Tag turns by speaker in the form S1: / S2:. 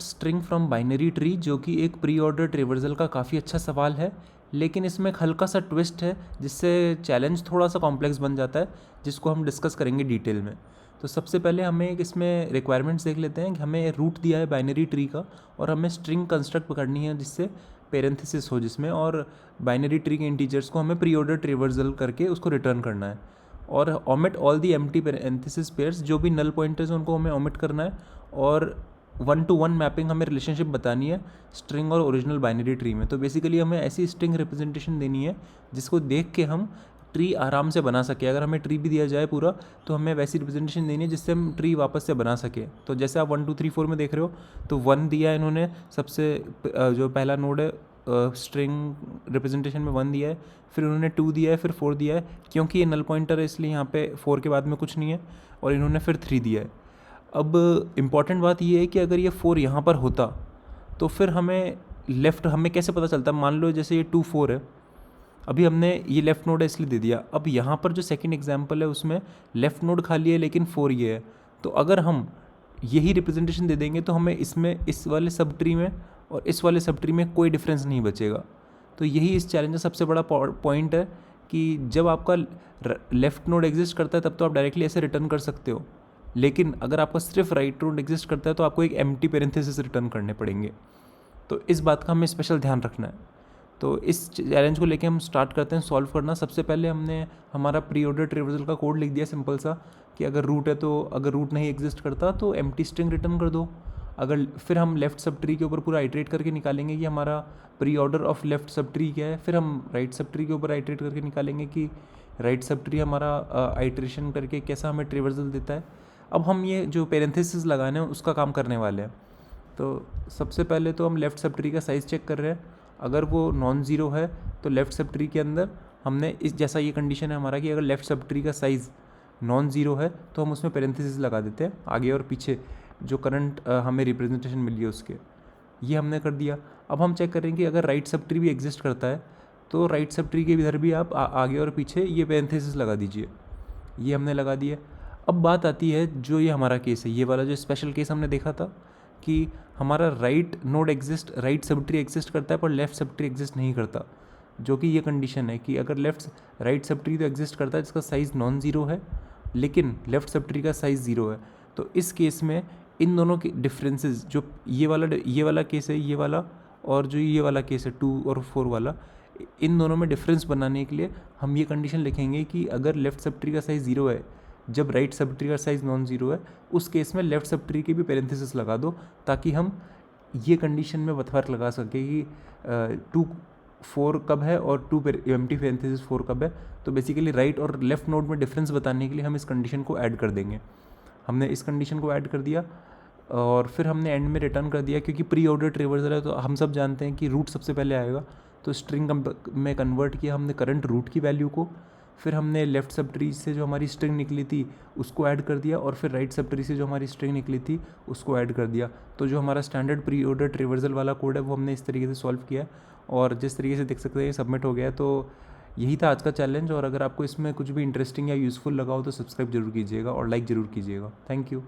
S1: String from binary tree, जो कि एक प्री ऑर्डर ट्रिवर्सल का काफ़ी अच्छा सवाल है, लेकिन इसमें एक हल्का सा ट्विस्ट है जिससे चैलेंज थोड़ा सा कॉम्प्लेक्स बन जाता है, जिसको हम डिस्कस करेंगे डिटेल में। तो सबसे पहले हमें एक इसमें रिक्वायरमेंट्स देख लेते हैं कि हमें रूट दिया है बाइनरी ट्री का और हमें स्ट्रिंग कंस्ट्रक्ट करनी है जिससे पेरेंथेसिस हो जिसमें, और बाइनरी ट्री के इंटीजर्स को हमें प्री ऑर्डर ट्रिवर्सल करके उसको रिटर्न करना है। और omit all the empty parenthesis pairs, जो भी नल पॉइंटर्स हैं उनको हमें ओमिट करना है। और 1-to-1 मैपिंग हमें रिलेशनशिप बतानी है स्ट्रिंग और ओरिजिनल बाइनरी ट्री में। तो बेसिकली हमें ऐसी स्ट्रिंग रिप्रेजेंटेशन देनी है जिसको देख के हम ट्री आराम से बना सके। अगर हमें ट्री भी दिया जाए पूरा तो हमें वैसी रिप्रेजेंटेशन देनी है जिससे हम ट्री वापस से बना सके। तो जैसे आप 1 2 3 4 में देख रहे हो, तो 1 दिया है इन्होंने, सबसे जो पहला नोड है स्ट्रिंग रिप्रेजेंटेशन में 1 दिया है, फिर उन्होंने 2 दिया है, फिर 4 दिया है। क्योंकि ये नल पॉइंटर है इसलिए यहाँ पे 4 के बाद में कुछ नहीं है, और इन्होंने फिर 3 दिया है। अब इम्पॉर्टेंट बात ये है कि अगर ये 4 यहाँ पर होता तो फिर हमें लेफ़्ट हमें कैसे पता चलता। मान लो जैसे ये 2 4 है, अभी हमने ये लेफ़्ट नोड है इसलिए दे दिया। अब यहाँ पर जो सेकंड एग्जांपल है उसमें लेफ़्ट नोड खाली है लेकिन 4 ये है, तो अगर हम यही रिप्रेजेंटेशन दे देंगे तो हमें इसमें इस वाले सब ट्री में और इस वाले सब ट्री में कोई डिफरेंस नहीं बचेगा। तो यही इस चैलेंज का सबसे बड़ा पॉइंट है कि जब आपका लेफ़्ट नोड एग्जिस्ट करता है तब तो आप डायरेक्टली ऐसे रिटर्न कर सकते हो, लेकिन अगर आपका सिर्फ राइट नोड एग्जिस्ट करता है तो आपको एक एम्प्टी पेरेंथेसिस रिटर्न करने पड़ेंगे। तो इस बात का हमें स्पेशल ध्यान रखना है। तो इस चैलेंज को लेके हम स्टार्ट करते हैं सॉल्व करना। सबसे पहले हमने हमारा प्री ऑर्डर ट्रिवर्सल का कोड लिख दिया सिंपल सा, कि अगर रूट है तो अगर रूट नहीं एग्जिस्ट करता तो एम्प्टी स्ट्रिंग रिटर्न कर दो। अगर फिर हम लेफ्ट सब ट्री के ऊपर पूरा आइटरेट करके निकालेंगे कि हमारा pre order of left sub tree क्या है। फिर हम राइट सब ट्री के ऊपर आइटरेट करके निकालेंगे कि राइट सब ट्री हमारा आइटरेशन करके कैसा हमें ट्रिवर्सल देता है। अब हम ये जो पेरेंथेसिस लगाने हैं उसका काम करने वाले हैं। तो सबसे पहले तो हम लेफ़्ट सब ट्री का साइज़ चेक कर रहे हैं। अगर वो नॉन ज़ीरो है तो लेफ़्ट सब ट्री के अंदर हमने इस जैसा ये कंडीशन है हमारा कि अगर लेफ़्ट सब ट्री का साइज़ नॉन ज़ीरो है तो हम उसमें पेरेंथेसिस लगा देते हैं आगे और पीछे जो करंट हमें रिप्रेजेंटेशन मिली है उसके। ये हमने कर दिया। अब हम चेक करेंगे कि अगर राइट सब ट्री भी एग्जिस्ट करता है तो राइट सब ट्री के इधर भी आप आगे और पीछे ये पेरेंथेसिस लगा दीजिए। ये हमने लगा दिया। अब बात आती है जो ये हमारा केस है, ये वाला जो स्पेशल केस हमने देखा था कि हमारा right node exist, right sub tree exist करता है पर लेफ़्ट सब ट्री एग्जिस्ट नहीं करता, जो कि ये कंडीशन है कि अगर राइट सब ट्री तो एग्जिस्ट करता है जिसका साइज़ नॉन ज़ीरो है, लेकिन लेफ़्ट सब ट्री का साइज़ ज़ीरो है। तो इस केस में इन दोनों के डिफरेंसेस, जो ये वाला केस है ये वाला, और जो ये वाला केस है 2 और 4 वाला, इन दोनों में डिफरेंस बनाने के लिए हम ये कंडीशन लिखेंगे कि अगर लेफ़्ट सब ट्री का साइज़ ज़ीरो है जब राइट सब ट्री का साइज़ नॉन ज़ीरो है, उस केस में लेफ़्ट सब ट्री की भी पेरेंथेसिस लगा दो, ताकि हम ये कंडीशन में फर्क लगा सके कि 2 4 कब है और 2 एम्प्टी पेरेंथेसिस 4 कब है। तो बेसिकली राइट और लेफ़्ट नोड में डिफरेंस बताने के लिए हम इस कंडीशन को ऐड कर देंगे। हमने इस कंडीशन को ऐड कर दिया और फिर हमने एंड में रिटर्न कर दिया। क्योंकि प्री ऑर्डर ट्रिवर्सल है तो हम सब जानते हैं कि रूट सबसे पहले आएगा, तो स्ट्रिंग में कन्वर्ट किया हमने करंट रूट की वैल्यू को, फिर हमने लेफ़्ट सब ट्री से जो हमारी स्ट्रिंग निकली थी उसको ऐड कर दिया, और फिर राइट सब ट्री से जो हमारी स्ट्रिंग निकली थी उसको ऐड कर दिया। तो जो हमारा स्टैंडर्ड प्री ऑर्डर ट्रिवर्सल वाला कोड है वो हमने इस तरीके से सॉल्व किया, और जिस तरीके से देख सकते हैं ये सबमिट हो गया है। तो यही था आज का चैलेंज, और अगर आपको इसमें कुछ भी इंटरेस्टिंग या यूज़फुल लगा हो तो सब्सक्राइब जरूर कीजिएगा और लाइक ज़रूर कीजिएगा। Thank you.